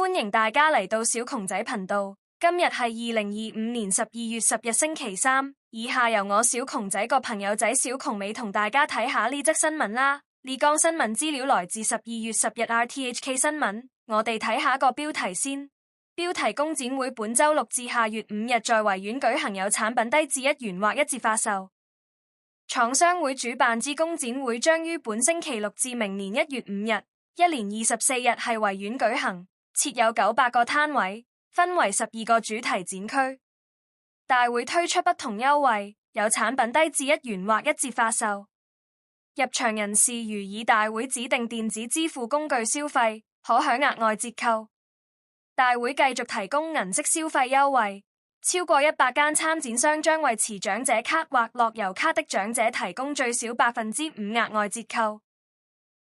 歡迎大家嚟到小窮仔頻道。今日係2025年12月10日星期三。以下由我小窮仔個朋友仔小窮美同大家睇下呢則新聞啦。呢綱新聞資料來自12月10日 RTHK 新聞。我哋睇下個標題先。標題：工展會本周6至下月5日在維園舉行，有產品低至1元或一折發售。廠商會主辦之工展會將於本星期6至明年1月5日，一連24日喺維園舉行，設有900個攤位，分為12個主題展區。大會推出不同優惠，有產品低至1元或一折發售。入場人士如以大會指定電子支付工具消費，可享額外折扣。大會繼續提供銀色消費優惠，超過100間參展商將為持長者卡或樂悠卡的長者提供最少5%額外折扣。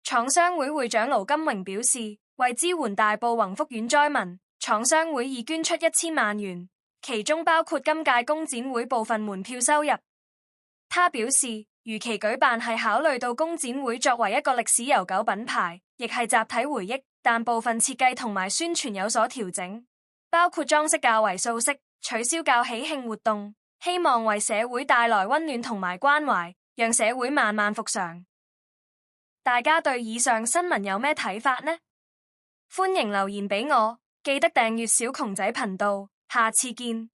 廠商會會長盧金榮表示，為支援大埔宏福縣災民，廠商會已捐出1000萬元，其中包括今屆工展會部分門票收入。他表示，如期舉辦係考慮到工展會作為一個歷史悠久品牌，亦係集體回憶，但部分設計同埋宣傳有所調整，包括裝飾較為素色，取消較喜慶活動，希望為社會帶來溫暖同埋關懷，讓社會慢慢復常。大家對以上新聞有咩睇法呢？歡迎留言俾我，記得訂閱小窮仔頻道，下次見。